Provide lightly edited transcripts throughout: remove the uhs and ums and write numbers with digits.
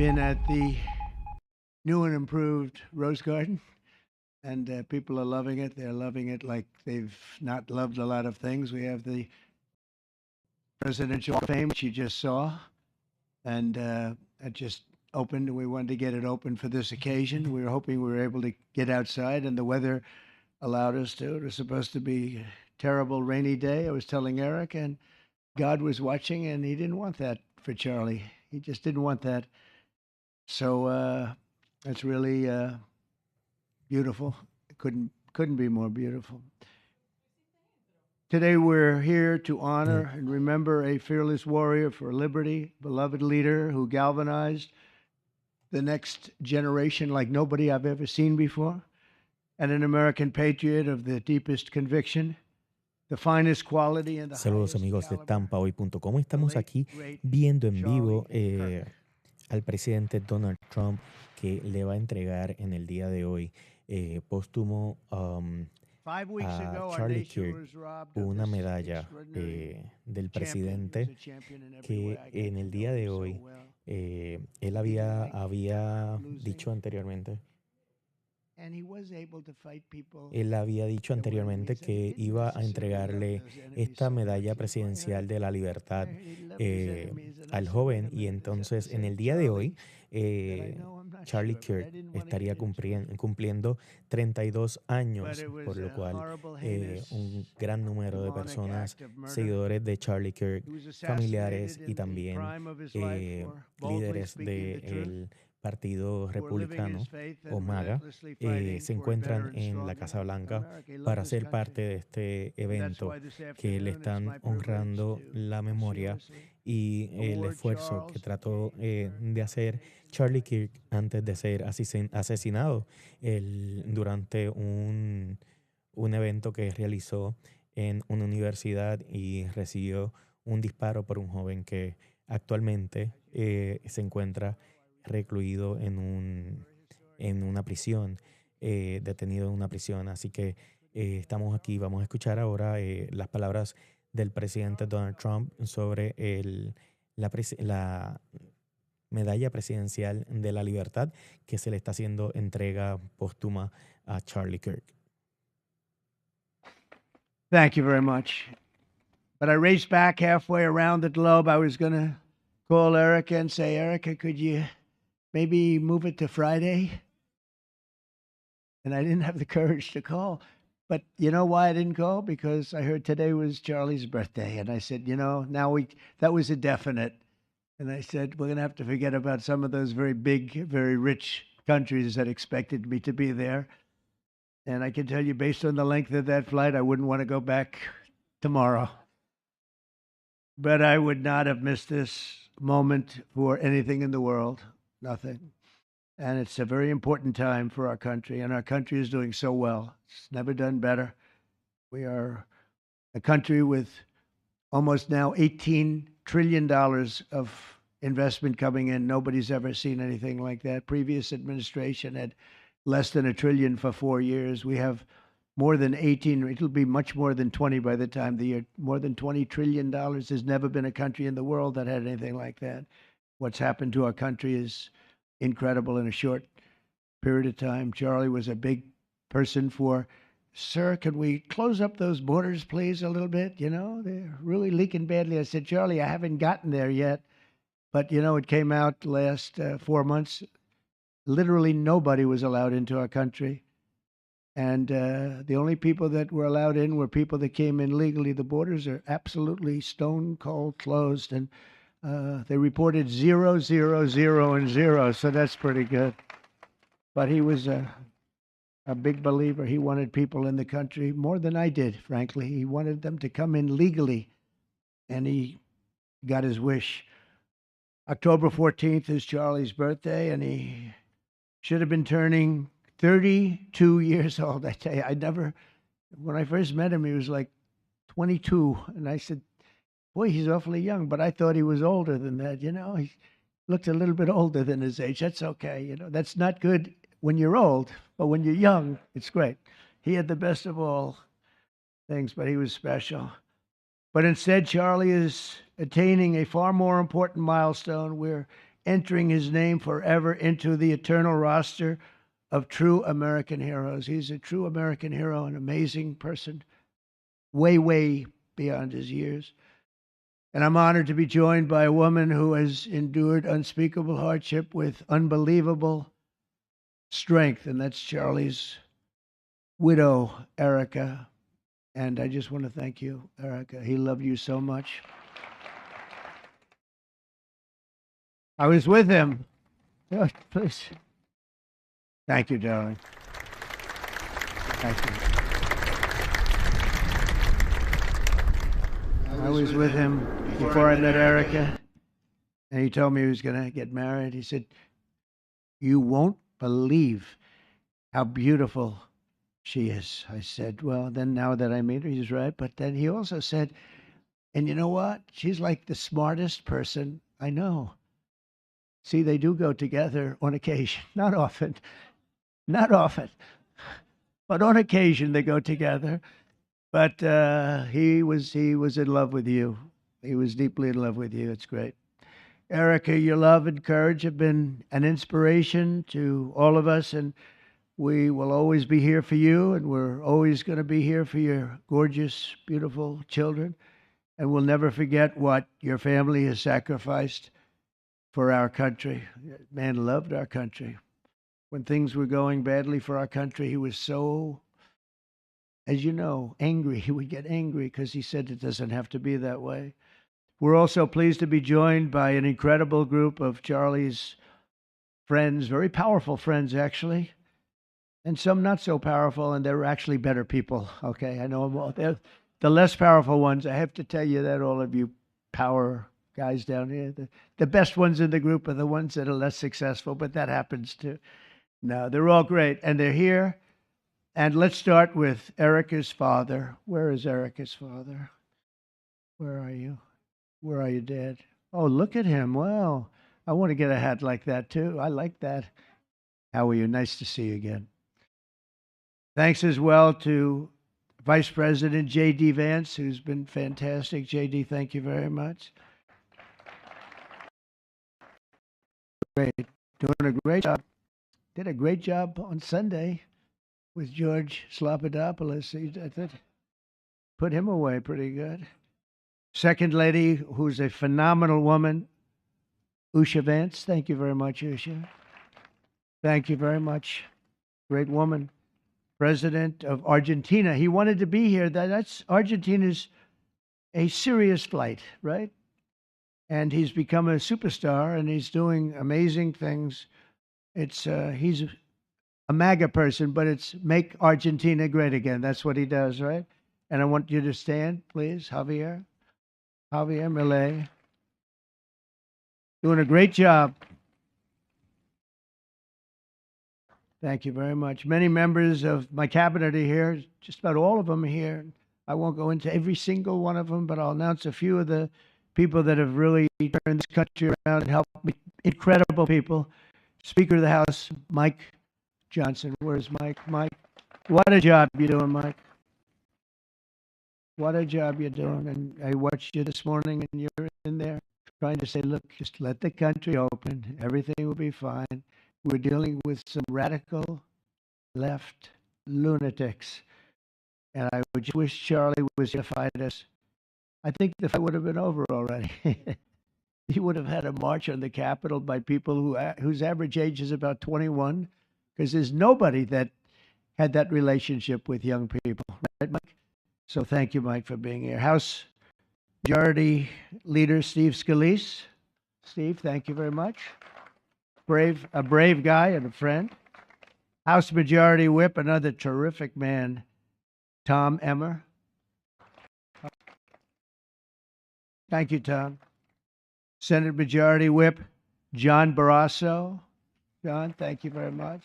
been at the new and improved Rose Garden, and people are loving it. They're loving it like they've not loved a lot of things. We have the presidential fame, which you just saw, and it just opened, and we wanted to get it open for this occasion. We were hoping we were able to get outside, and the weather allowed us to. It was supposed to be a terrible rainy day. I was telling Eric, and God was watching, and he didn't want that for Charlie. He just didn't want that. So it's really beautiful. It couldn't be more beautiful. Today we're here to honor and remember a fearless warrior for liberty, beloved leader who galvanized the next generation like nobody I've ever seen before, and an American patriot of the deepest conviction. The finest quality and the Saludos amigos de TampaHoy.com. Estamos aquí viendo en vivo al presidente Donald Trump, que le va a entregar en el día de hoy póstumo a Charlie Kirk una medalla del presidente, que en el día de hoy él había dicho anteriormente. Él había dicho anteriormente que iba a entregarle esta medalla presidencial de la libertad al joven, y entonces en el día de hoy Charlie Kirk estaría cumpliendo 32 años, por lo cual un gran número de personas, seguidores de Charlie Kirk, familiares y también líderes del Partido Republicano o MAGA se encuentran en la Casa Blanca para ser parte de este evento, que le están honrando la memoria y el esfuerzo que trató de hacer Charlie Kirk antes de ser asesinado durante un evento que realizó en una universidad, y recibió un disparo por un joven que actualmente se encuentra recluido en una prisión, detenido en una prisión. Así que estamos aquí, vamos a escuchar ahora las palabras del presidente Donald Trump sobre la medalla presidencial de la libertad, que se le está haciendo entrega póstuma a Charlie Kirk. Thank you very much. But I raced back halfway around the globe. I was going to call Erica and say, Erica, could you maybe move it to Friday? And I didn't have the courage to call. But you know why I didn't call? Because I heard today was Charlie's birthday. And I said, that was a definite. And I said, we're going to have to forget about some of those very big, very rich countries that expected me to be there. And I can tell you, based on the length of that flight, I wouldn't want to go back tomorrow. But I would not have missed this moment for anything in the world. Nothing. And it's a very important time for our country, and our country is doing so well. It's never done better. We are a country with almost now $18 trillion of investment coming in. Nobody's ever seen anything like that. Previous administration had less than $1 trillion for 4 years. We have more than 18, it'll be much more than 20 by the time the year, more than $20 trillion. There's never been a country in the world that had anything like that. What's happened to our country is incredible in a short period of time. Charlie was a big person for, sir, can we close up those borders, please, a little bit? They're really leaking badly. I said, Charlie, I haven't gotten there yet. But, it came out last 4 months. Literally nobody was allowed into our country. And the only people that were allowed in were people that came in legally. The borders are absolutely stone cold closed. And they reported 0, 0, 0, and 0, so that's pretty good. But he was a big believer. He wanted people in the country more than I did, frankly. He wanted them to come in legally, and he got his wish. October 14th is Charlie's birthday, and he should have been turning 32 years old. I tell you, when I first met him, he was like 22, and I said, boy, he's awfully young, but I thought he was older than that. He looked a little bit older than his age. That's okay. That's not good when you're old, but when you're young, it's great. He had the best of all things, but he was special. But instead, Charlie is attaining a far more important milestone. We're entering his name forever into the eternal roster of true American heroes. He's a true American hero, an amazing person, way, way beyond his years. And I'm honored to be joined by a woman who has endured unspeakable hardship with unbelievable strength, and that's Charlie's widow, Erica. And I just want to thank you, Erica. He loved you so much. I was with him. Oh, please. Thank you, darling. Thank you. I was with him before I met Erica, and he told me he was going to get married. He said, "You won't believe how beautiful she is." I said, "Well, then now that I meet her, he's right." But then he also said, "And you know what? She's like the smartest person I know." See, they do go together on occasion. Not often. Not often. But on occasion they go together. But he was in love with you. He was deeply in love with you. It's great. Erica, your love and courage have been an inspiration to all of us, and we will always be here for you, and we're always going to be here for your gorgeous, beautiful children. And we'll never forget what your family has sacrificed for our country. Man loved our country. When things were going badly for our country, he was so, as you know, angry. He would get angry because he said it doesn't have to be that way. We're also pleased to be joined by an incredible group of Charlie's friends, very powerful friends, actually, and some not so powerful, and they're actually better people, okay? I know them all. They're the less powerful ones. I have to tell you that, all of you power guys down here. The best ones in the group are the ones that are less successful, but that happens too. No, they're all great, and they're here. And let's start with Erica's father. Where is Erica's father? Where are you? Where are you, Dad? Oh, look at him. Wow. I want to get a hat like that, too. I like that. How are you? Nice to see you again. Thanks as well to Vice President J.D. Vance, who's been fantastic. J.D., thank you very much. Great. Doing a great job. Did a great job on Sunday with George Slopadopoulos. I thought put him away pretty good. Second lady, who's a phenomenal woman, Usha Vance. Thank you very much, Usha. Thank you very much. Great woman. President of Argentina. He wanted to be here. That's Argentina's a serious flight, right? And he's become a superstar, and he's doing amazing things. It's he's a MAGA person, but it's make Argentina great again. That's what he does, right? And I want you to stand, please, Javier Milei. Doing a great job. Thank you very much. Many members of my cabinet are here. Just about all of them are here. I won't go into every single one of them, but I'll announce a few of the people that have really turned this country around and helped me. Incredible people. Speaker of the House, Mike Johnson. Where's Mike? Mike, what a job you're doing, Mike. What a job you're doing. And I watched you this morning, and you're in there trying to say, look, just let the country open. Everything will be fine. We're dealing with some radical left lunatics. And I would just wish Charlie was here to fight us. I think the fight would have been over already. He would have had a march on the Capitol by people whose average age is about 21, because there's nobody that had that relationship with young people. Right, Mike? So thank you, Mike, for being here. House Majority Leader Steve Scalise. Steve, thank you very much. A brave guy and a friend. House Majority Whip, another terrific man, Tom Emmer. Thank you, Tom. Senate Majority Whip, John Barrasso. John, thank you very much.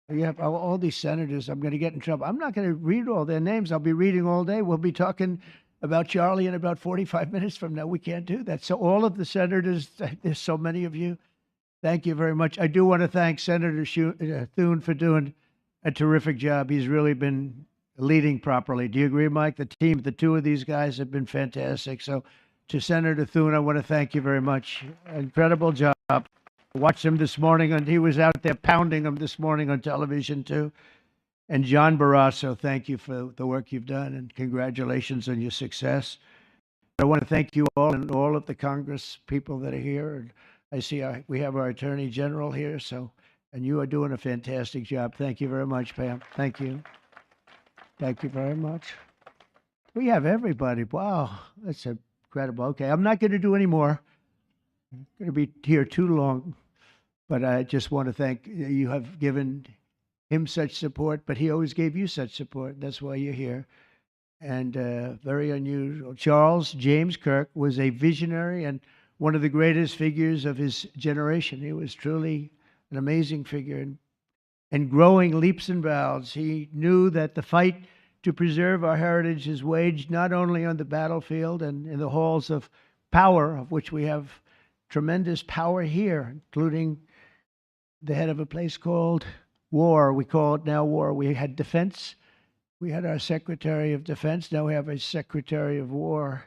You have all these senators. I'm going to get in trouble. I'm not going to read all their names. I'll be reading all day. We'll be talking about Charlie in about 45 minutes from now. We can't do that. So all of the senators, there's so many of you. Thank you very much. I do want to thank Senator Thune for doing a terrific job. He's really been leading properly. Do you agree, Mike? The team, the two of these guys have been fantastic. So to Senator Thune, I want to thank you very much. Incredible job. I watched him this morning, and he was out there pounding them this morning on television, too. And John Barrasso, thank you for the work you've done, and congratulations on your success. I want to thank you all and all of the Congress people that are here. And I see we have our Attorney General here, and you are doing a fantastic job. Thank you very much, Pam. Thank you. Thank you very much. We have everybody. Wow, that's incredible. Okay, I'm not going to do any more. I'm going to be here too long, but I just want to thank you. Have given him such support, but he always gave you such support. That's why you're here. And very unusual. Charles James Kirk was a visionary and one of the greatest figures of his generation. He was truly an amazing figure and growing leaps and bounds. He knew that the fight to preserve our heritage is waged not only on the battlefield and in the halls of power, of which we have tremendous power here, including the head of a place called war. We call it now war. We had defense. We had our Secretary of Defense. Now we have a Secretary of War.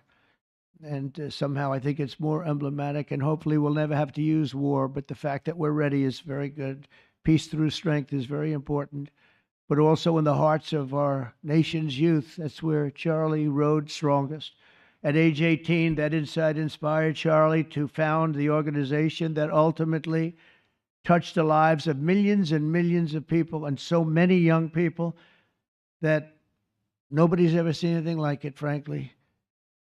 And somehow I think it's more emblematic, and hopefully we'll never have to use war. But the fact that we're ready is very good. Peace through strength is very important. But also in the hearts of our nation's youth, that's where Charlie rode strongest. At age 18, that insight inspired Charlie to found the organization that ultimately touched the lives of millions and millions of people, and so many young people that nobody's ever seen anything like it, frankly.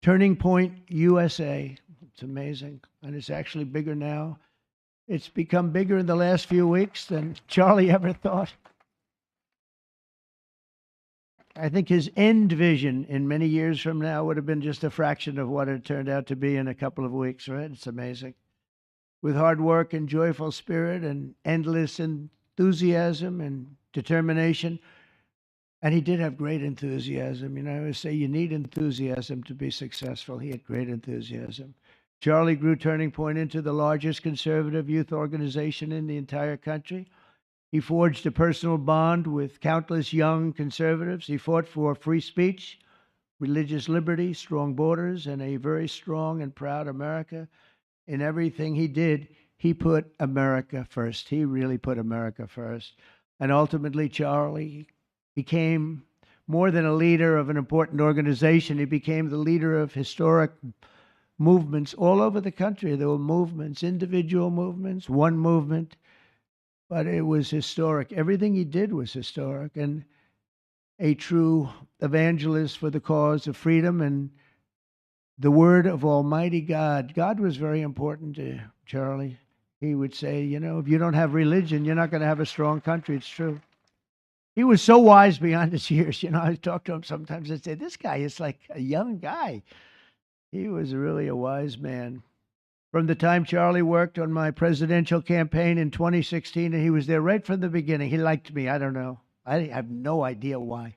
Turning Point USA. It's amazing. And it's actually bigger now. It's become bigger in the last few weeks than Charlie ever thought. I think his end vision in many years from now would have been just a fraction of what it turned out to be in a couple of weeks, right? It's amazing. With hard work and joyful spirit and endless enthusiasm and determination. And he did have great enthusiasm. You know, I always say you need enthusiasm to be successful. He had great enthusiasm. Charlie grew Turning Point into the largest conservative youth organization in the entire country. He forged a personal bond with countless young conservatives. He fought for free speech, religious liberty, strong borders, and a very strong and proud America. In everything he did, he put America first. He really put America first. And ultimately, Charlie became more than a leader of an important organization. He became the leader of historic movements all over the country. There were movements, individual movements, one movement, but it was historic. Everything he did was historic, and a true evangelist for the cause of freedom and the word of Almighty God. God was very important to Charlie. He would say, you know, if you don't have religion, you're not going to have a strong country. It's true. He was so wise beyond his years. You know, I talk to him sometimes and say, this guy is like a young guy. He was really a wise man. From the time Charlie worked on my presidential campaign in 2016, and he was there right from the beginning. He liked me. I don't know. I have no idea why.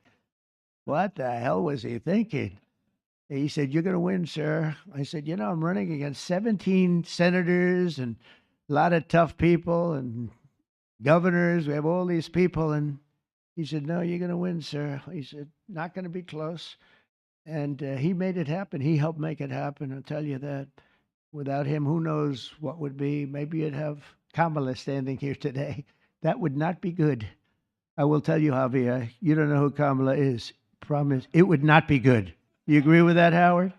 What the hell was he thinking? He said, you're going to win, sir. I said, you know, I'm running against 17 senators and a lot of tough people and governors. We have all these people. And he said, no, you're going to win, sir. He said, not going to be close. And he made it happen. He helped make it happen. I'll tell you that. Without him, who knows what would be. Maybe you'd have Kamala standing here today. That would not be good. I will tell you, Javier, you don't know who Kamala is. Promise, it would not be good. You agree with that, Howard?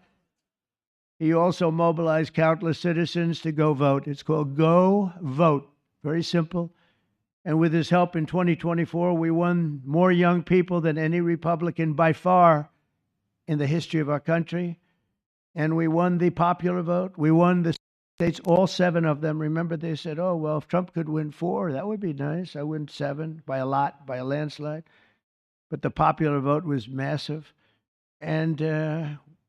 He also mobilized countless citizens to go vote. It's called Go Vote. Very simple. And with his help in 2024, we won more young people than any Republican by far in the history of our country. And we won the popular vote. We won the states, all 7 of them. Remember, they said, oh, well, if Trump could win 4, that would be nice. I win 7 by a lot, by a landslide. But the popular vote was massive. And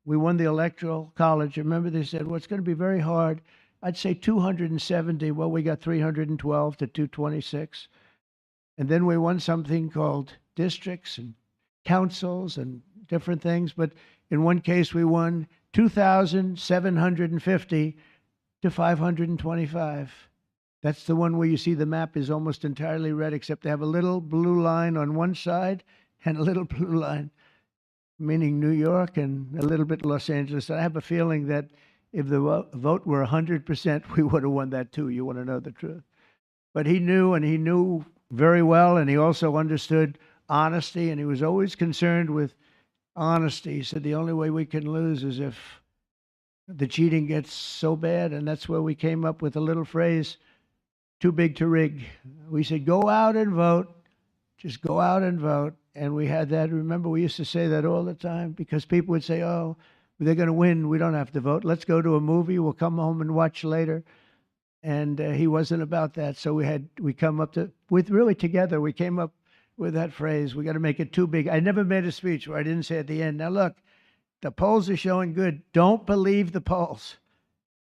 we won the Electoral College. Remember, they said, well, it's going to be very hard. I'd say 270. Well, we got 312 to 226. And then we won something called districts and councils and different things. But in one case, we won 2,750 to 525. That's the one where you see the map is almost entirely red, except they have a little blue line on one side and a little blue line, meaning New York and a little bit Los Angeles. I have a feeling that if the vote were 100%, we would have won that too. You want to know the truth. But he knew, and he knew very well, and he also understood honesty, and he was always concerned with honesty. He said the only way we can lose is if the cheating gets so bad, and that's where we came up with a little phrase, too big to rig. We said, go out and vote. Just go out and vote. And we had that. Remember, we used to say that all the time because people would say, oh, they're going to win. We don't have to vote. Let's go to a movie. We'll come home and watch later. And he wasn't about that. So we come up with really together, we came up with that phrase, we got to make it too big. I never made a speech where I didn't say at the end, now look, the polls are showing good. Don't believe the polls.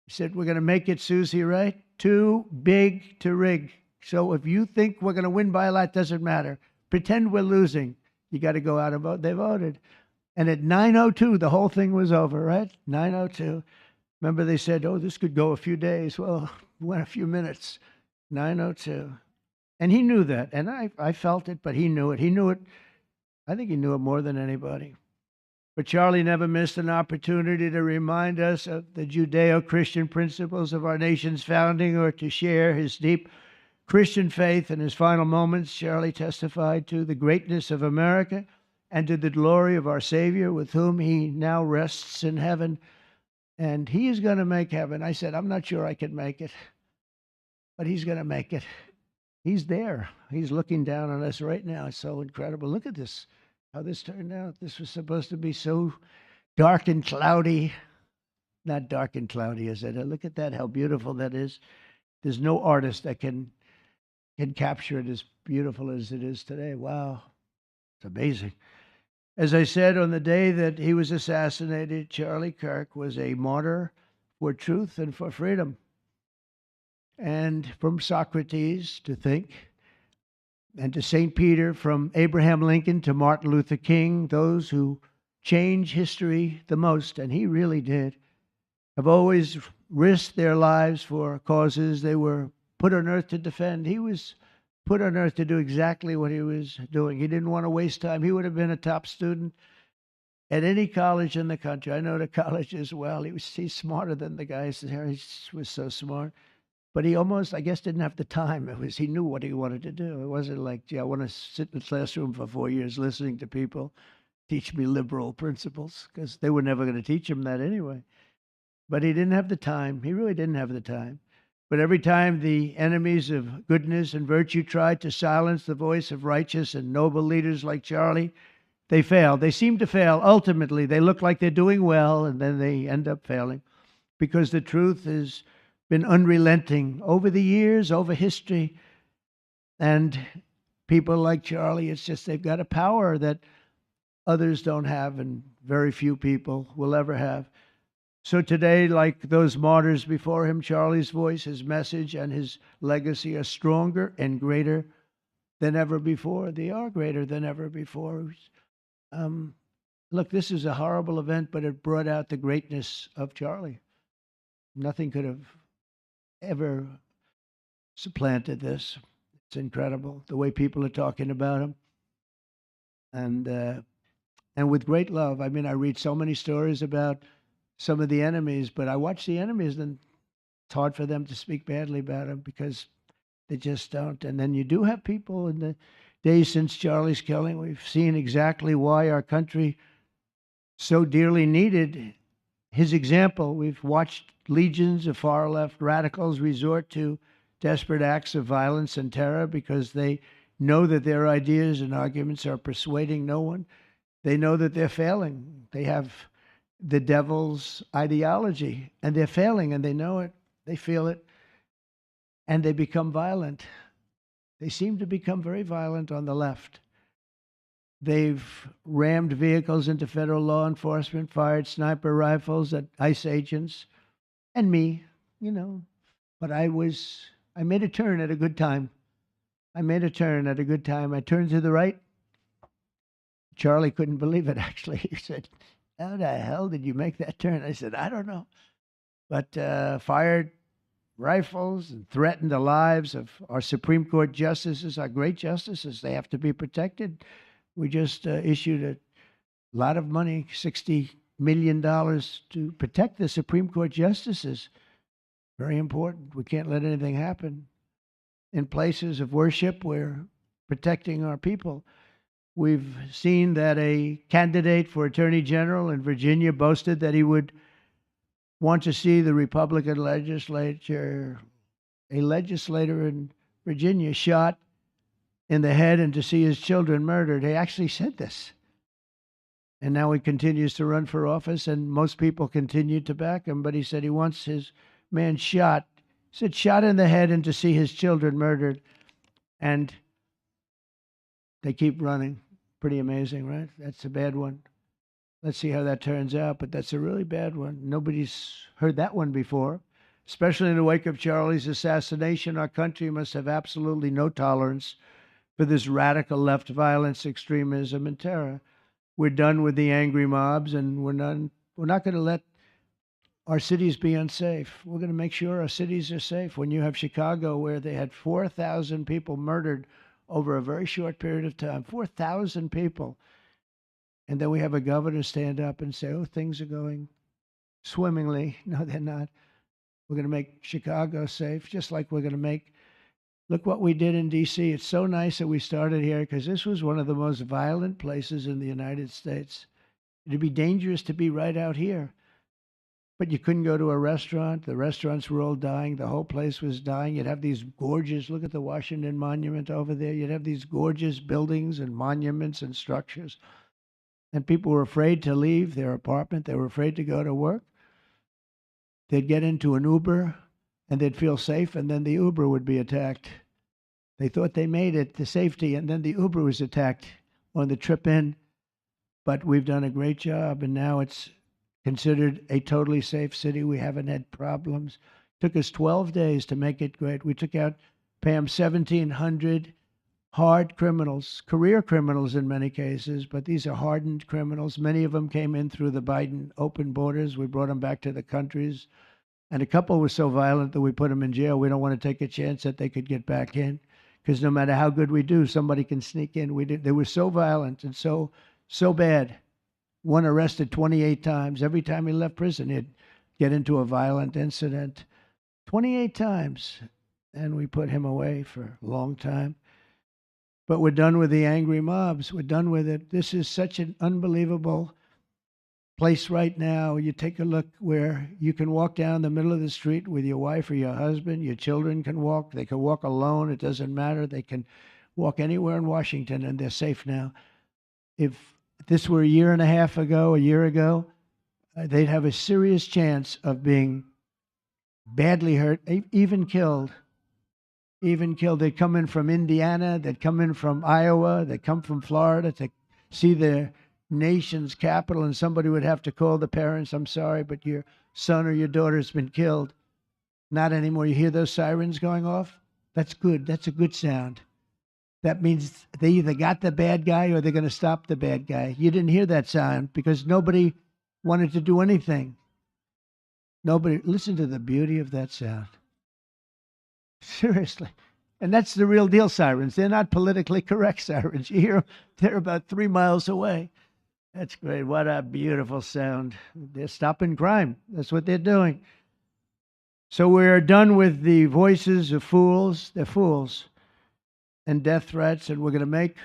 He said, we're going to make it, Susie, right? Too big to rig. So if you think we're going to win by a lot, doesn't matter. Pretend we're losing. You got to go out and vote. They voted. And at 9:02, the whole thing was over, right? 9:02. Remember they said, oh, this could go a few days. Well, it went a few minutes. 9:02. And he knew that. And I felt it, but he knew it. He knew it. I think he knew it more than anybody. But Charlie never missed an opportunity to remind us of the Judeo-Christian principles of our nation's founding or to share his deep Christian faith. In his final moments, Charlie testified to the greatness of America and to the glory of our Savior, with whom he now rests in heaven. And he is going to make heaven. I said, I'm not sure I can make it, but he's going to make it. He's there. He's looking down on us right now. It's so incredible. Look at this, how this turned out. This was supposed to be so dark and cloudy. Not dark and cloudy, is it? Look at that, how beautiful that is. There's no artist that can capture it as beautiful as it is today. Wow, it's amazing. As I said, on the day that he was assassinated, Charlie Kirk was a martyr for truth and for freedom. And from Socrates to think, and to St. Peter, from Abraham Lincoln to Martin Luther King, those who change history the most, and he really did, have always risked their lives for causes they were put on earth to defend. He was put on earth to do exactly what he was doing. He didn't want to waste time. He would have been a top student at any college in the country. I know the college as well. He's smarter than the guys there. He was so smart. But he almost, I guess, didn't have the time. He knew what he wanted to do. It wasn't like, gee, I want to sit in the classroom for 4 years listening to people teach me liberal principles, because they were never going to teach him that anyway. But he didn't have the time. He really didn't have the time. But every time the enemies of goodness and virtue tried to silence the voice of righteous and noble leaders like Charlie, they failed. They seem to fail. Ultimately, they look like they're doing well, and then they end up failing, because the truth has been unrelenting over the years, over history. And people like Charlie, it's just they've got a power that others don't have, and very few people will ever have. So today, like those martyrs before him, Charlie's voice, his message, and his legacy are stronger and greater than ever before. They are greater than ever before. Look, this is a horrible event, but it brought out the greatness of Charlie. Nothing could have ever supplanted this. It's incredible, the way people are talking about him. And with great love. I mean, I read so many stories about some of the enemies, but I watch the enemies, and it's hard for them to speak badly about him because they just don't. And then you do have people in the days since Charlie's killing, we've seen exactly why our country so dearly needed his example. We've watched legions of far-left radicals resort to desperate acts of violence and terror because they know that their ideas and arguments are persuading no one. They know that they're failing. They have the devil's ideology, and they're failing, and they know it. They feel it, and they become violent. They seem to become very violent on the left. They've rammed vehicles into federal law enforcement, fired sniper rifles at ICE agents, and me, But I made a turn at a good time. I turned to the right. Charlie couldn't believe it, actually. He said, how the hell did you make that turn? I said, I don't know. But fired rifles and threatened the lives of our Supreme Court justices, our great justices. They have to be protected. We just issued a lot of money, $60 million to protect the Supreme Court justices. Very important. We can't let anything happen. In places of worship, we're protecting our people. We've seen that a candidate for Attorney General in Virginia boasted that he would want to see the Republican legislature, a legislator in Virginia, shot in the head and to see his children murdered. He actually said this. And now he continues to run for office, and most people continue to back him. But he said he wants his man shot. He said shot in the head and to see his children murdered. And they keep running. Pretty amazing, right? That's a bad one. Let's see how that turns out, but that's a really bad one. Nobody's heard that one before. Especially in the wake of Charlie's assassination, our country must have absolutely no tolerance for this radical left violence, extremism, and terror. We're done with the angry mobs, and we're not going to let our cities be unsafe. We're going to make sure our cities are safe. When you have Chicago, where they had 4,000 people murdered over a very short period of time, 4,000 people. And then we have a governor stand up and say, oh, things are going swimmingly. No, they're not. We're going to make Chicago safe, just like we're going to make, look what we did in D.C. It's so nice that we started here, because this was one of the most violent places in the United States. It'd be dangerous to be right out here. But you couldn't go to a restaurant. The restaurants were all dying. The whole place was dying. You'd have these gorgeous, look at the Washington Monument over there. You'd have these gorgeous buildings and monuments and structures. And people were afraid to leave their apartment. They were afraid to go to work. They'd get into an Uber and they'd feel safe, and then the Uber would be attacked. They thought they made it to safety, and then the Uber was attacked on the trip in. But we've done a great job, and now it's considered a totally safe city. We haven't had problems. It took us 12 days to make it great. We took out, Pam, 1,700 hard criminals, career criminals in many cases, but these are hardened criminals. Many of them came in through the Biden open borders. We brought them back to the countries. And a couple were so violent that we put them in jail. We don't want to take a chance that they could get back in, because no matter how good we do, somebody can sneak in. They were so violent and so bad. One arrested 28 times. Every time he left prison, he'd get into a violent incident. 28 times. And we put him away for a long time. But we're done with the angry mobs. We're done with it. This is such an unbelievable place right now. You take a look where you can walk down the middle of the street with your wife or your husband. Your children can walk. They can walk alone. It doesn't matter. They can walk anywhere in Washington, and they're safe now. If this were a year ago, they'd have a serious chance of being badly hurt, even killed. They'd come in from Indiana, they'd come in from Iowa, they'd come from Florida to see the nation's capital, and somebody would have to call the parents, I'm sorry, but your son or your daughter's been killed. Not anymore. You hear those sirens going off? That's good. That's a good sound. That means they either got the bad guy or they're going to stop the bad guy. You didn't hear that sound because nobody wanted to do anything. Nobody. Listen to the beauty of that sound. Seriously. And that's the real deal sirens. They're not politically correct sirens. You hear them, they're about 3 miles away. That's great. What a beautiful sound. They're stopping crime. That's what they're doing. So we're done with the voices of fools. They're fools. And death threats, and we're going to make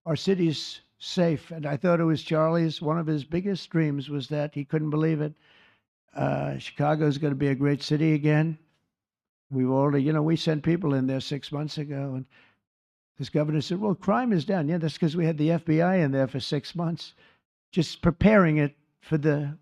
our cities safe. And I thought it was Charlie's, one of his biggest dreams was that he couldn't believe it. Chicago is going to be a great city again. We've already, we sent people in there 6 months ago, and this governor said, well, crime is down. Yeah, that's because we had the FBI in there for 6 months, just preparing it for the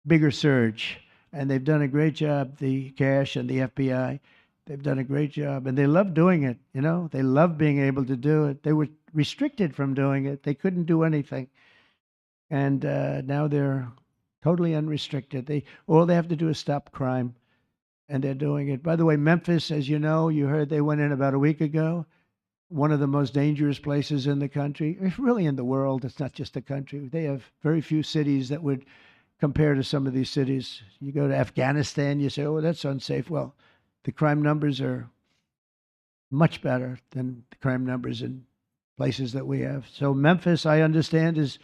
bigger surge. And they've done a great job, the cash and the FBI. They've done a great job, and they love doing it, They love being able to do it. They were restricted from doing it. They couldn't do anything. And now they're totally unrestricted. All they have to do is stop crime, and they're doing it. By the way, Memphis, as you know, you heard they went in about a week ago, one of the most dangerous places in the country. It's really in the world. It's not just the country. They have very few cities that would compare to some of these cities. You go to Afghanistan, you say, oh, that's unsafe. Well, the crime numbers are much better than the crime numbers in places that we have. So Memphis, I understand, is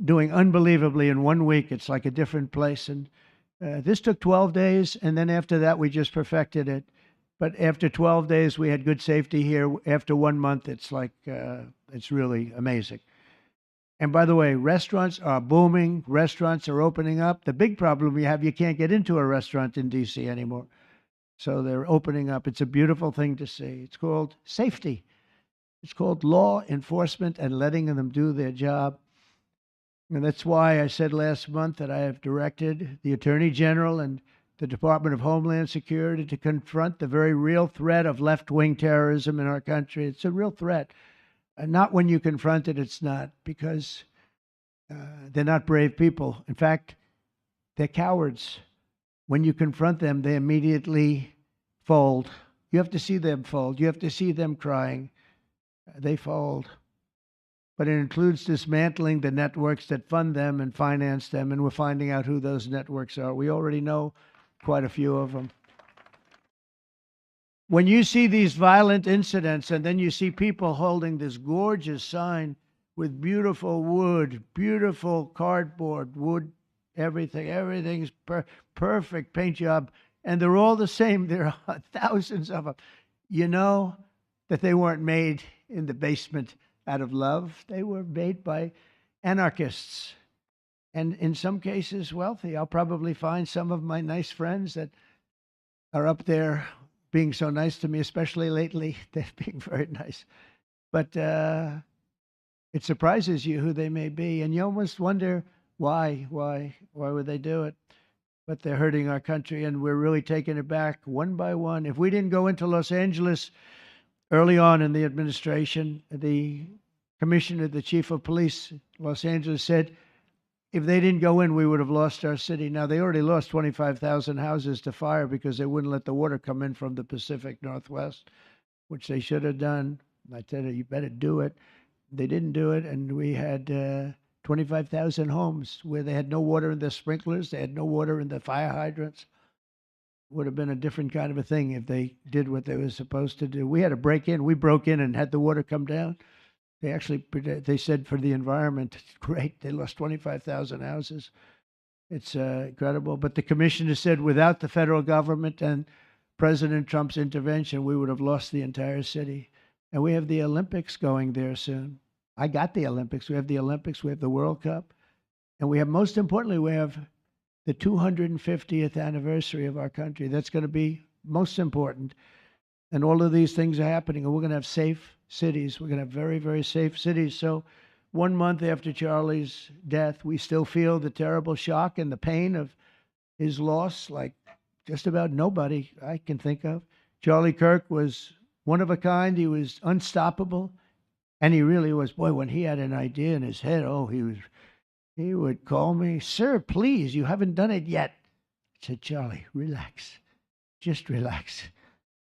doing unbelievably in 1 week. It's like a different place. And this took 12 days, and then after that, we just perfected it. But after 12 days, we had good safety here. After 1 month, it's like, it's really amazing. And by the way, restaurants are booming. Restaurants are opening up. The big problem we have, you can't get into a restaurant in D.C. anymore. So they're opening up. It's a beautiful thing to see. It's called safety. It's called law enforcement and letting them do their job. And that's why I said last month that I have directed the Attorney General and the Department of Homeland Security to confront the very real threat of left-wing terrorism in our country. It's a real threat. And not when you confront it, it's not, because they're not brave people. In fact, they're cowards. When you confront them, they immediately fold. You have to see them fold. You have to see them crying. They fold. But it includes dismantling the networks that fund them and finance them, and we're finding out who those networks are. We already know quite a few of them. When you see these violent incidents, and then you see people holding this gorgeous sign with beautiful wood, beautiful cardboard, wood, everything's perfect paint job, and they're all the same. There are thousands of them. You know that they weren't made in the basement out of love. They were made by anarchists, and in some cases wealthy. I'll probably find some of my nice friends that are up there being so nice to me, especially lately. They're being very nice. But it surprises you who they may be, and you almost wonder why would they do it? But they're hurting our country, and we're really taking it back one by one. If we didn't go into Los Angeles early on in the administration, the commissioner, the chief of police, Los Angeles, said if they didn't go in, we would have lost our city. Now, they already lost 25,000 houses to fire because they wouldn't let the water come in from the Pacific Northwest, which they should have done. I said, you better do it. They didn't do it, and we had 25,000 homes where they had no water in the sprinklers. They had no water in the fire hydrants. Would have been a different kind of a thing if they did what they were supposed to do. We had to break in. We broke in and had the water come down. They said for the environment, great, they lost 25,000 houses. It's incredible. But the commissioner said without the federal government and President Trump's intervention, we would have lost the entire city. And we have the Olympics going there soon. I got the Olympics. We have the Olympics. We have the World Cup. And we have, most importantly, we have the 250th anniversary of our country. That's going to be most important. And all of these things are happening, and we're going to have safe cities. We're going to have very, very safe cities. So 1 month after Charlie's death, we still feel the terrible shock and the pain of his loss, like just about nobody I can think of. Charlie Kirk was one of a kind. He was unstoppable, and he really was. Boy, when he had an idea in his head, he would call me, sir, please, you haven't done it yet. I said, Charlie, relax. Just relax.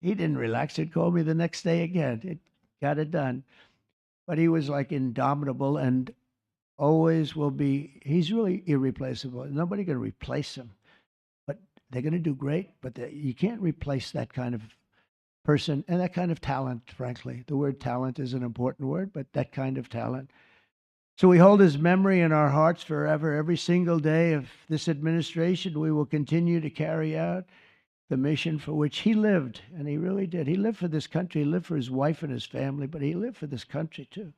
He didn't relax. He'd call me the next day again. It got it done. But he was like indomitable and always will be. He's really irreplaceable. Nobody can replace him. But they're going to do great. But you can't replace that kind of person and that kind of talent, frankly. The word talent is an important word, but that kind of talent. So we hold his memory in our hearts forever. Every single day of this administration, we will continue to carry out the mission for which he lived, and he really did. He lived for this country. He lived for his wife and his family, but he lived for this country too.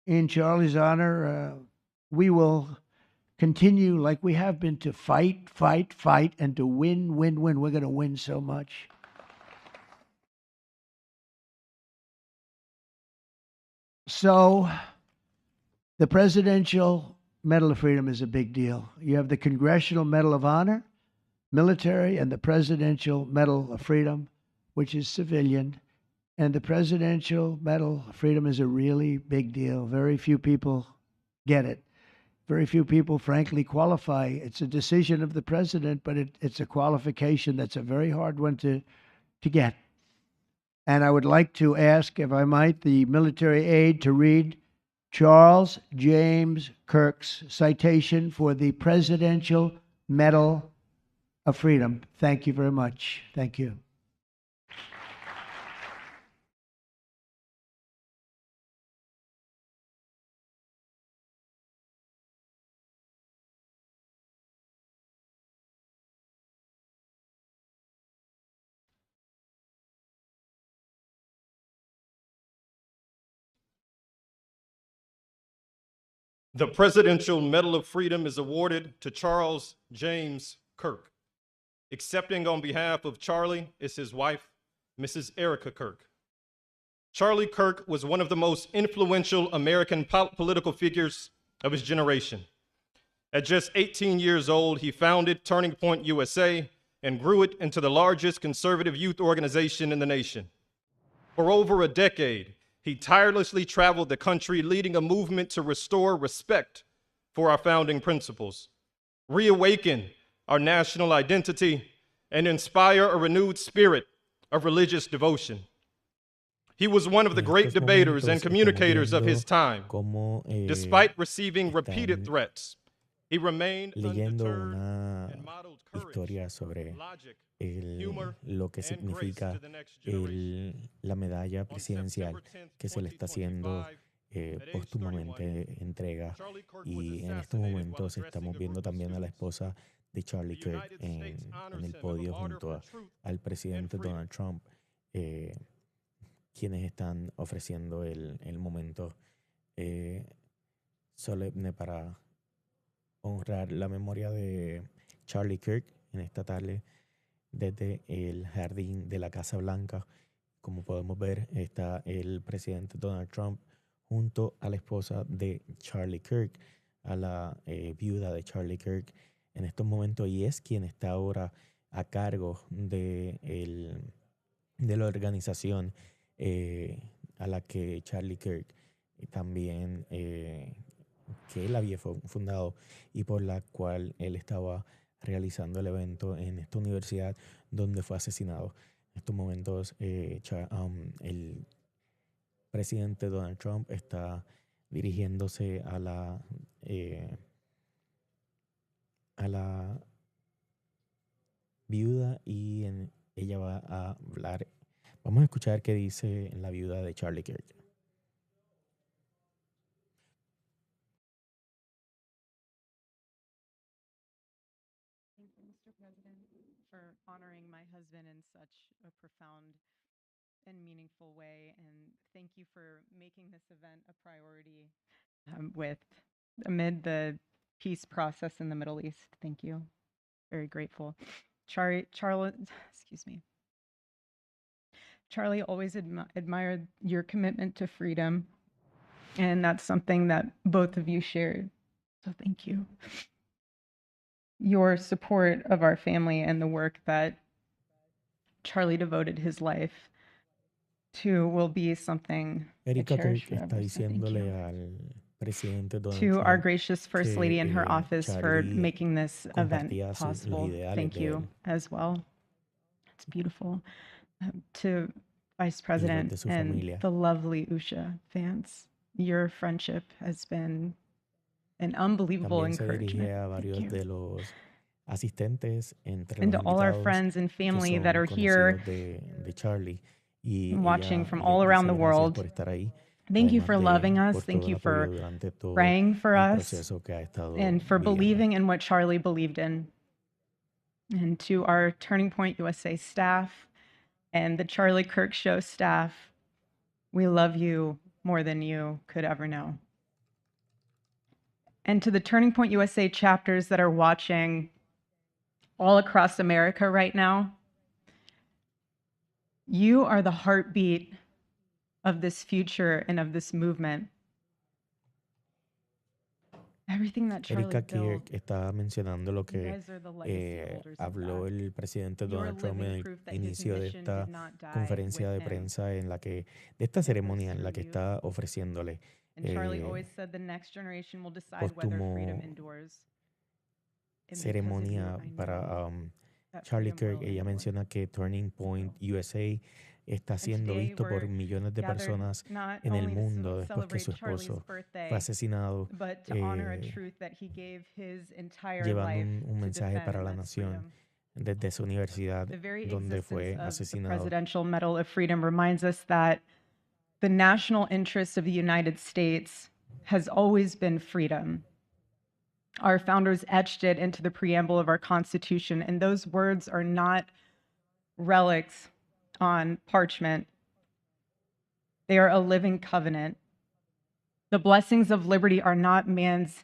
In Charlie's honor, we will continue like we have been to fight, and to win. We're going to win so much. So the Presidential Medal of Freedom is a big deal. You have the Congressional Medal of Honor, military, and the Presidential Medal of Freedom, which is civilian. And the Presidential Medal of Freedom is a really big deal. Very few people get it. Very few people, frankly, qualify. It's a decision of the president, but it's a qualification that's a very hard one to get. And I would like to ask, if I might, the military aide to read Charles James Kirk's citation for the Presidential Medal of Freedom. Thank you very much. Thank you. The Presidential Medal of Freedom is awarded to Charles James Kirk. Accepting on behalf of Charlie is his wife, Mrs. Erica Kirk. Charlie Kirk was one of the most influential American political figures of his generation. At just 18 years old, he founded Turning Point USA and grew it into the largest conservative youth organization in the nation. For over a decade, he tirelessly traveled the country, leading a movement to restore respect for our founding principles, reawaken our national identity, and inspire a renewed spirit of religious devotion. He was one of the En great estos debaters and momentos estamos communicators of his viendo time. cómo Despite receiving repeated están threats, he remained leyendo undeterred una and modeled courage, historia sobre logic, humor, lo que and grace to significa the next generation. la medalla On presidencial September 10th, que se le está haciendo 2025, at age 31, póstumamente entrega. Charlie Kirk was Y en estos assassinated while momentos addressing estamos a viendo group of también a la students. esposa de Charlie The Kirk United States honors en el him with podio the Order junto for Truth al and presidente Freedom. Donald Trump, eh, quienes están ofreciendo el momento solemne para honrar la memoria de Charlie Kirk en esta tarde desde el jardín de la Casa Blanca. Como podemos ver, está el presidente Donald Trump junto a la esposa de Charlie Kirk, a la viuda de Charlie Kirk en estos momentos, y es quien está ahora a cargo de la organización a la que Charlie Kirk también, que él había fundado y por la cual él estaba realizando el evento en esta universidad donde fue asesinado. En estos momentos el presidente Donald Trump está dirigiéndose a la viuda y ella va a hablar. Vamos a escuchar qué dice la viuda de Charlie Kirk. Thank you, Mr. President, for honoring my husband in such a profound and meaningful way. And thank you for making this event a priority amid the peace process in the Middle East. Thank you. Very grateful. Charlie, excuse me. Charlie always admired your commitment to freedom, and that's something that both of you shared. So thank you. Your support of our family and the work that Charlie devoted his life to will be something I Erika cherish Kirk está forever. So thank diciéndole you. al presidente Donald To our Trump gracious First Lady in her que office for Charlie making this event compartía los possible. ideales Thank de you él as well. It's beautiful. To Vice y los President de su and familia. the lovely Usha fans, your friendship has been an unbelievable También se dirige encouragement. a Thank varios you. de los asistentes entre And los to all our invitados friends and que family that son are here conocidos de Charlie, y watching ella from les all around dice the gracias world. por estar ahí, Thank you además for de loving us. por Thank todo el you apoyo for durante todo praying for el us proceso que ha estado and for viviendo. believing in what Charlie believed in. And to our Turning Point USA staff and the Charlie Kirk Show staff, we love you more than you could ever know. And to the Turning Point USA chapters that are watching all across America right now, you are the heartbeat of this future and of this movement. Everything that Charlie Erika built, Kirk está mencionando lo you que guys are the legacy holders of habló that. el presidente You're Donald Trump en living el proof that his inicio de mission esta did not die conferencia with de him. prensa en la que, de esta ceremonia en la que through you. está ofreciéndole And Charlie eh, always said the next generation will decide whether freedom póstumo endures. And because of you, ceremonia I know para that Charlie freedom Kirk. will Ella endure. menciona que Turning Point USA está siendo today visto por we're millones de gathered personas not en el only to mundo después que celebrate su Charlie's esposo birthday, fue asesinado, but to honor a eh, truth that he gave his entire llevando life un to mensaje defend, para and la that's nación freedom. desde su universidad The very donde existence fue of the asesinado. Presidential Medal of Freedom reminds us that the national interest of the United States has always been freedom. Our founders etched it into the preamble of our Constitution, and those words are not relics on parchment. They are a living covenant. The blessings of liberty are not man's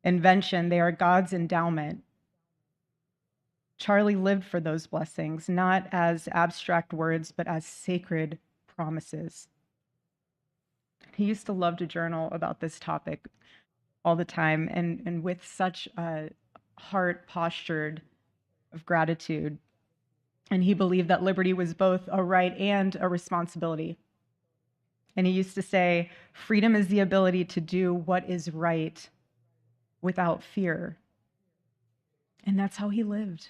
invention, they are God's endowment. Charlie lived for those blessings, not as abstract words, but as sacred promises. He used to love to journal about this topic all the time, and with such a heart postured of gratitude. And he believed that liberty was both a right and a responsibility. And he used to say, freedom is the ability to do what is right without fear. And that's how he lived.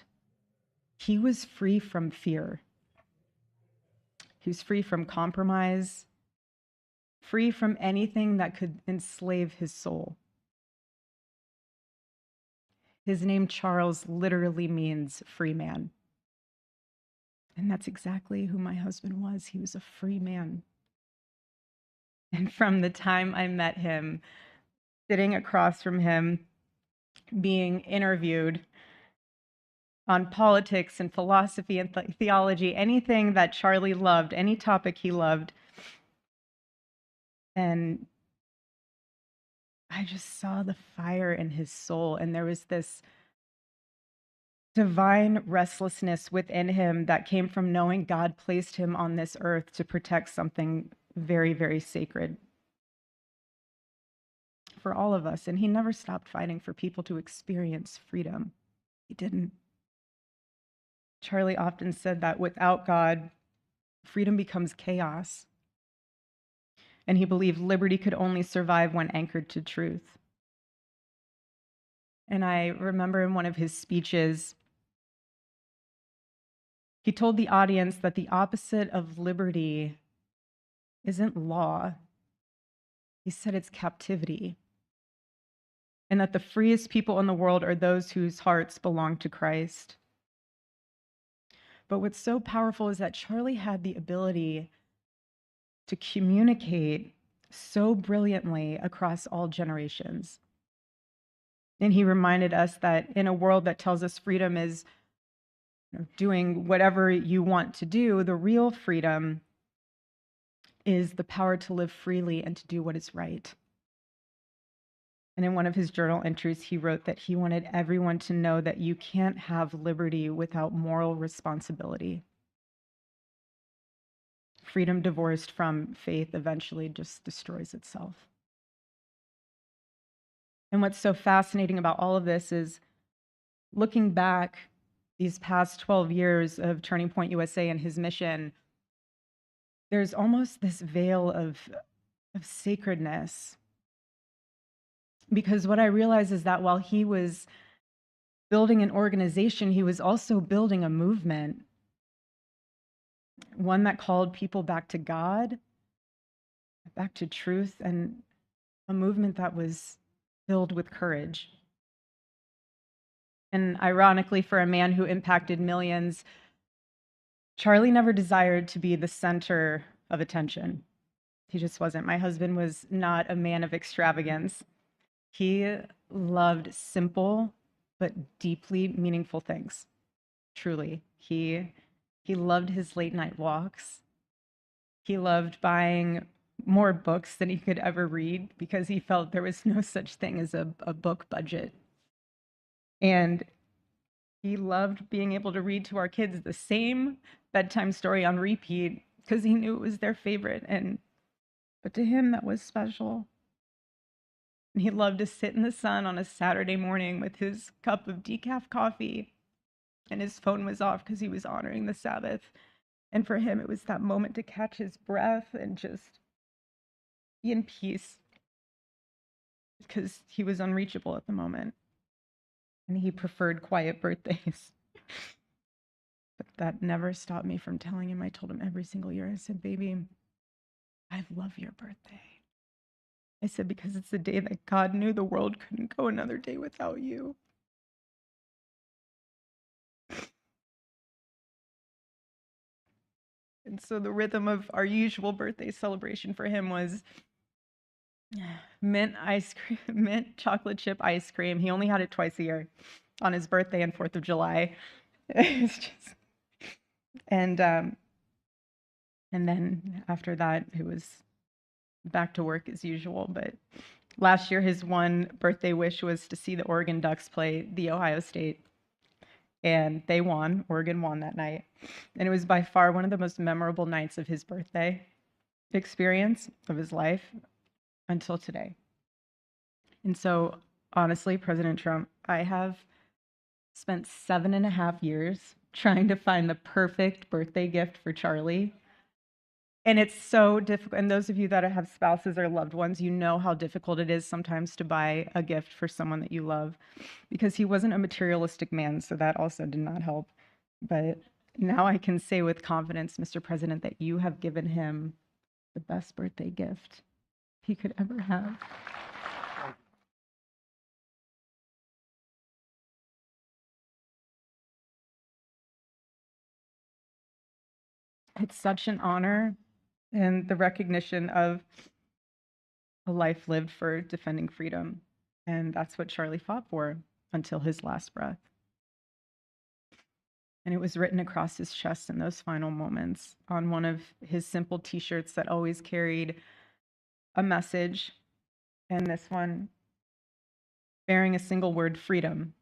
He was free from fear. He was free from compromise, free from anything that could enslave his soul. His name, Charles, literally means free man. And that's exactly who my husband was. He was a free man. And from the time I met him, sitting across from him, being interviewed on politics and philosophy and theology, anything that Charlie loved, any topic he loved. And I just saw the fire in his soul, and there was this divine restlessness within him that came from knowing God placed him on this earth to protect something very, very sacred for all of us. And he never stopped fighting for people to experience freedom. He didn't. Charlie often said that without God, freedom becomes chaos. And he believed liberty could only survive when anchored to truth. And I remember in one of his speeches, he told the audience that the opposite of liberty isn't law. He said it's captivity. And that the freest people in the world are those whose hearts belong to Christ. But what's so powerful is that Charlie had the ability to communicate so brilliantly across all generations. And he reminded us that in a world that tells us freedom is doing whatever you want to do, the real freedom is the power to live freely and to do what is right. And in one of his journal entries, he wrote that he wanted everyone to know that you can't have liberty without moral responsibility. Freedom divorced from faith eventually just destroys itself. And what's so fascinating about all of this is looking back these past 12 years of Turning Point USA and his mission, there's almost this veil of sacredness. Because what I realize is that while he was building an organization, he was also building a movement, one that called people back to God, back to truth, and a movement that was filled with courage. And ironically, for a man who impacted millions, Charlie never desired to be the center of attention. He just wasn't. My husband was not a man of extravagance. He loved simple but deeply meaningful things. Truly. He loved his late night walks. He loved buying more books than he could ever read because he felt there was no such thing as a book budget. And he loved being able to read to our kids the same bedtime story on repeat because he knew it was their favorite. But to him, that was special. And he loved to sit in the sun on a Saturday morning with his cup of decaf coffee, and his phone was off because he was honoring the Sabbath. And for him, it was that moment to catch his breath and just be in peace because he was unreachable at the moment. And he preferred quiet birthdays. But that never stopped me from telling him. I told him every single year, I said, baby, I love your birthday. I said, because it's the day that God knew the world couldn't go another day without you. And so the rhythm of our usual birthday celebration for him was mint ice cream, mint chocolate chip ice cream. He only had it twice a year, on his birthday and 4th of July. It's just, and then after that, it was back to work as usual. But last year, his one birthday wish was to see the Oregon Ducks play the Ohio State. And they won. Oregon won that night. And it was by far one of the most memorable nights of his birthday experience of his life until today. And so, honestly, President Trump, I have spent 7.5 years trying to find the perfect birthday gift for Charlie. And it's so difficult. And those of you that have spouses or loved ones, you know how difficult it is sometimes to buy a gift for someone that you love, because he wasn't a materialistic man, so that also did not help. But now I can say with confidence, Mr. President, that you have given him the best birthday gift he could ever have. It's such an honor and the recognition of a life lived for defending freedom. And that's what Charlie fought for until his last breath. And it was written across his chest in those final moments on one of his simple t-shirts that always carried a message. And this one bearing a single word, freedom.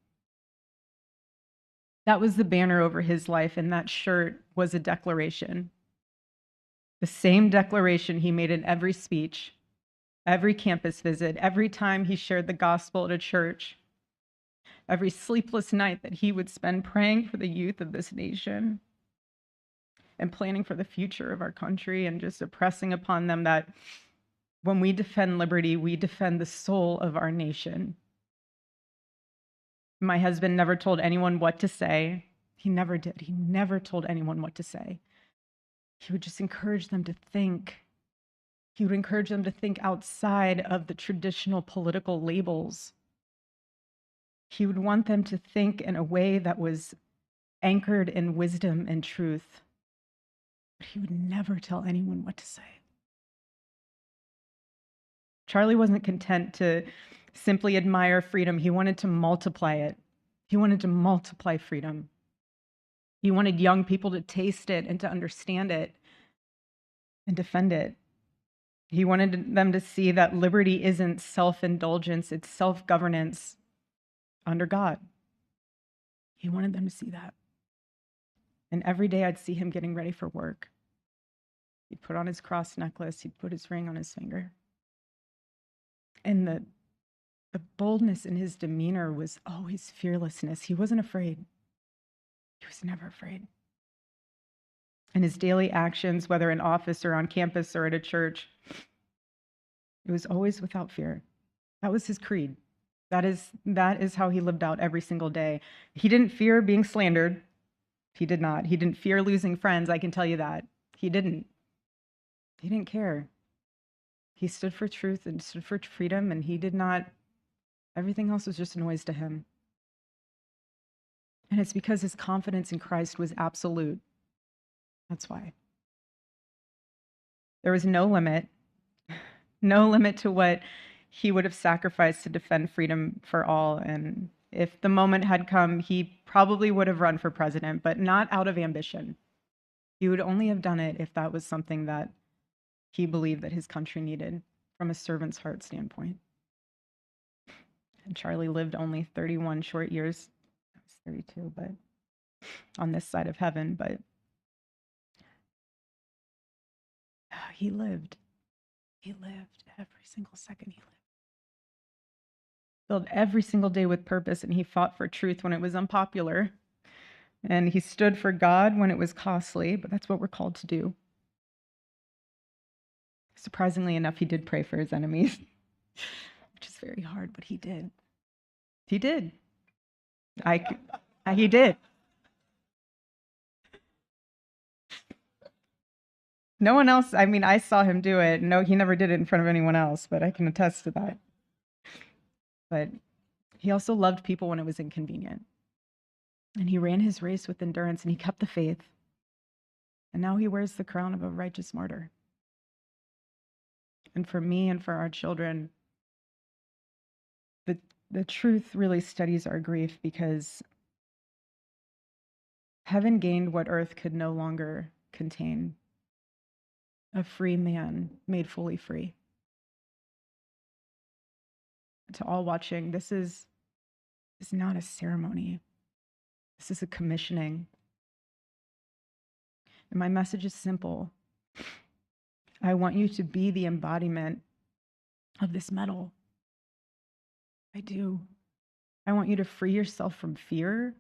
That was the banner over his life, and that shirt was a declaration. The same declaration he made in every speech, every campus visit, every time he shared the gospel at a church, every sleepless night that he would spend praying for the youth of this nation and planning for the future of our country, and just impressing upon them that when we defend liberty, we defend the soul of our nation. My husband never told anyone what to say. He never did. He never told anyone what to say. He would just encourage them to think. He would encourage them to think outside of the traditional political labels. He would want them to think in a way that was anchored in wisdom and truth. But he would never tell anyone what to say. Charlie wasn't content to simply admire freedom. He wanted to multiply it. He wanted to multiply freedom. He wanted young people to taste it and to understand it and defend it. He wanted them to see that liberty isn't self-indulgence, it's self-governance under God. He wanted them to see that. And every day I'd see him getting ready for work. He'd put on his cross necklace, he'd put his ring on his finger. And the boldness in his demeanor was always fearlessness. He wasn't afraid. He was never afraid. And his daily actions, whether in office or on campus or at a church, it was always without fear. That was his creed. That is how he lived out every single day. He didn't fear being slandered. He did not. He didn't fear losing friends, I can tell you that. He didn't. He didn't care. He stood for truth and stood for freedom, and he did not, everything else was just a noise to him. And it's because his confidence in Christ was absolute. That's why. There was no limit to what he would have sacrificed to defend freedom for all. And if the moment had come, he probably would have run for president, but not out of ambition. He would only have done it if that was something that he believed that his country needed from a servant's heart standpoint. And Charlie lived only 31 short years. I was 32, but on this side of heaven, but he lived. He lived every single second he lived. Filled every single day with purpose, and he fought for truth when it was unpopular. And he stood for God when it was costly, but that's what we're called to do. Surprisingly enough, he did pray for his enemies, which is very hard, but he did. He did. He did. No one else, I mean, I saw him do it. No, he never did it in front of anyone else, but I can attest to that. But he also loved people when it was inconvenient. And he ran his race with endurance, and he kept the faith. And now he wears the crown of a righteous martyr. And for me and for our children, the truth really steadies our grief, because heaven gained what earth could no longer contain. A free man made fully free. To all watching, this is not a ceremony. This is a commissioning. And my message is simple. I want you to be the embodiment of this medal. I do. I want you to free yourself from fear.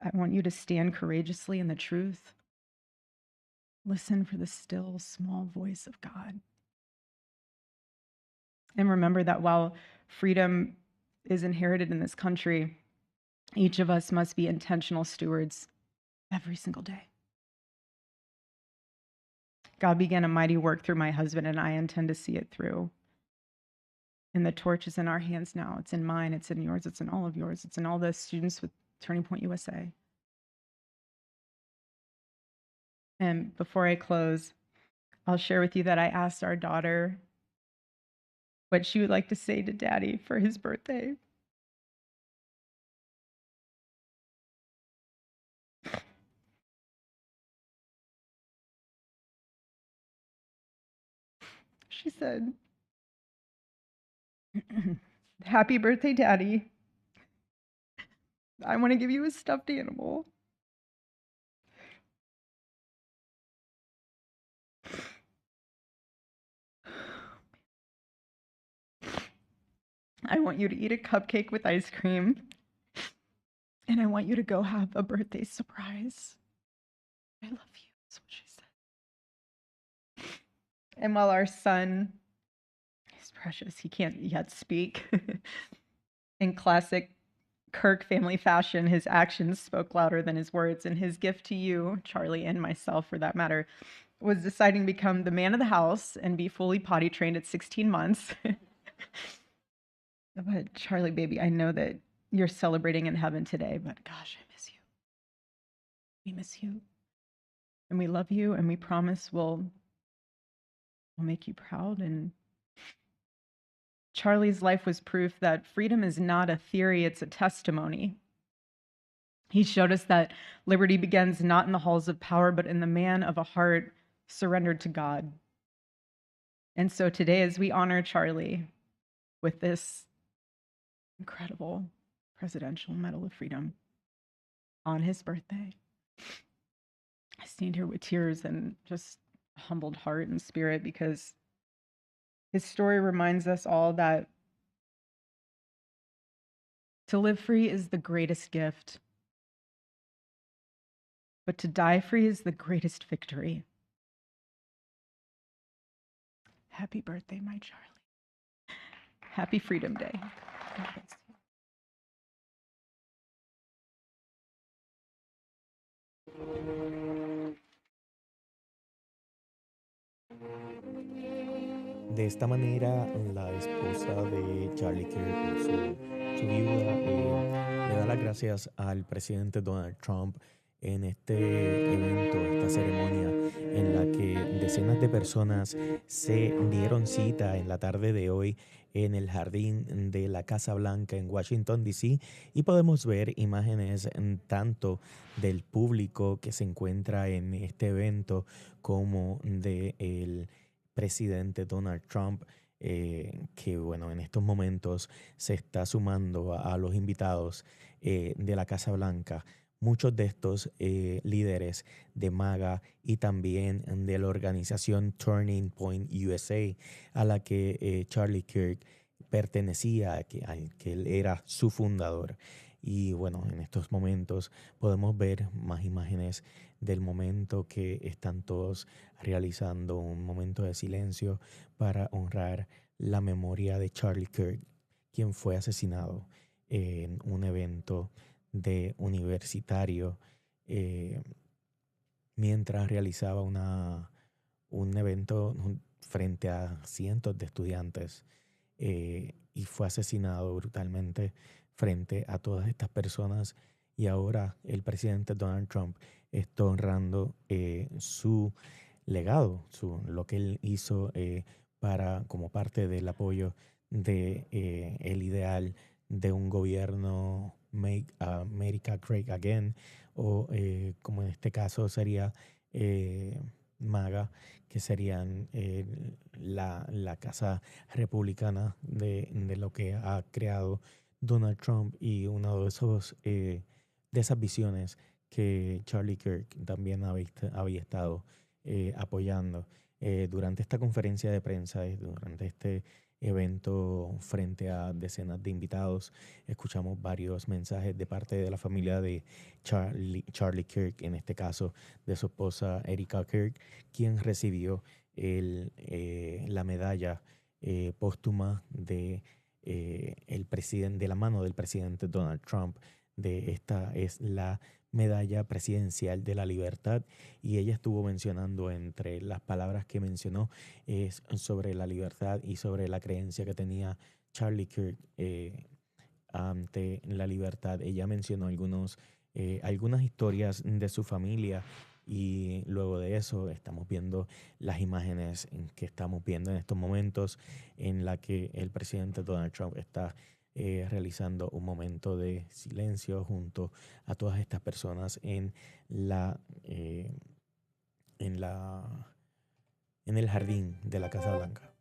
I want you to stand courageously in the truth. Listen for the still, small voice of God. And remember that while freedom is inherited in this country, each of us must be intentional stewards every single day. God began a mighty work through my husband, and I intend to see it through. And the torch is in our hands now. It's in mine, it's in yours, it's in all of yours, it's in all the students with Turning Point USA. And before I close, I'll share with you that I asked our daughter what she would like to say to Daddy for his birthday. She said, "Happy birthday, Daddy. I want to give you a stuffed animal. I want you to eat a cupcake with ice cream. And I want you to go have a birthday surprise. I love you," that's what she said. And while our son is precious, he can't yet speak. In classic Kirk family fashion, his actions spoke louder than his words. And his gift to you, Charlie, and myself for that matter, was deciding to become the man of the house and be fully potty trained at 16 months. But Charlie, baby, I know that you're celebrating in heaven today, but gosh, I miss you. We miss you. And we love you, and we promise we'll make you proud. And Charlie's life was proof that freedom is not a theory, it's a testimony. He showed us that liberty begins not in the halls of power, but in the man of a heart surrendered to God. And so today, as we honor Charlie with this incredible Presidential Medal of Freedom on his birthday, I stand here with tears and just a humbled heart and spirit, because his story reminds us all that to live free is the greatest gift, but to die free is the greatest victory. Happy birthday, my Charlie. Happy Freedom Day. God bless you. De esta manera, la esposa de Charlie Kirk, su viuda, le da las gracias al presidente Donald Trump en este evento, esta ceremonia en la que decenas de personas se dieron cita en la tarde de hoy en el jardín de la Casa Blanca en Washington, D.C. y podemos ver imágenes tanto del público que se encuentra en este evento como del presidente Donald Trump, que bueno, en estos momentos se está sumando a los invitados de la Casa Blanca. Muchos de estos líderes de MAGA y también de la organización Turning Point USA, a la que Charlie Kirk pertenecía, que él era su fundador. Y bueno, en estos momentos podemos ver más imágenes del momento que están todos realizando un momento de silencio para honrar la memoria de Charlie Kirk, quien fue asesinado en un evento de universitario mientras realizaba un evento frente a cientos de estudiantes y fue asesinado brutalmente frente a todas estas personas. Y ahora el presidente Donald Trump está honrando su legado, lo que él hizo como parte del apoyo de el ideal de un gobierno Make America Great Again, o como en este caso sería MAGA, que serían la casa republicana de lo que ha creado Donald Trump, y uno de esas visiones que Charlie Kirk también había estado apoyando. Durante esta conferencia de prensa, durante este evento frente a decenas de invitados, escuchamos varios mensajes de parte de la familia de Charlie Kirk, en este caso de su esposa Erika Kirk, quien recibió la medalla póstuma de la mano del presidente Donald Trump. Esta es la Medalla Presidencial de la Libertad, y ella estuvo mencionando, entre las palabras que mencionó, es sobre la libertad y sobre la creencia que tenía Charlie Kirk ante la libertad. Ella mencionó algunas historias de su familia, y luego de eso estamos viendo las imágenes que estamos viendo en estos momentos, en la que el presidente Donald Trump está realizando un momento de silencio junto a todas estas personas eh, en la, en el jardín de la Casa Blanca.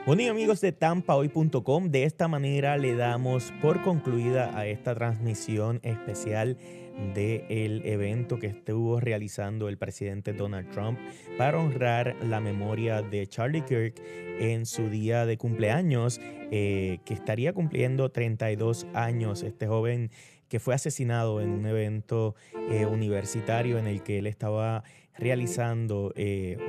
Bueno, y amigos de tampahoy.com, de esta manera le damos por concluida a esta transmisión especial del evento que estuvo realizando el presidente Donald Trump para honrar la memoria de Charlie Kirk en su día de cumpleaños, que estaría cumpliendo 32 años. Este joven que fue asesinado en un evento universitario en el que él estaba realizando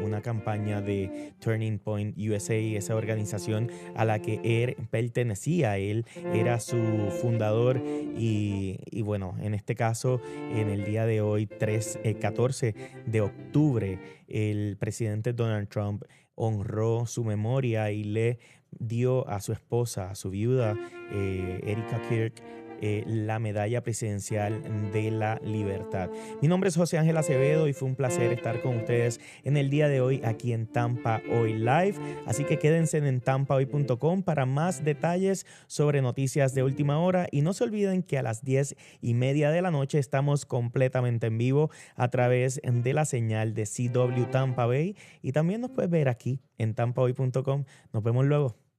una campaña de Turning Point USA, esa organización a la que él pertenecía. Él era su fundador y bueno, en este caso, en el día de hoy, 14 de octubre, el presidente Donald Trump honró su memoria y le dio a su esposa, a su viuda, Erika Kirk, la Medalla Presidencial de la Libertad. Mi nombre es José Ángel Acevedo y fue un placer estar con ustedes en el día de hoy aquí en Tampa Hoy Live. Así que quédense en tampahoy.com para más detalles sobre noticias de última hora y no se olviden que a las 10:30 de la noche estamos completamente en vivo a través de la señal de CW Tampa Bay y también nos puedes ver aquí en tampahoy.com. Nos vemos luego.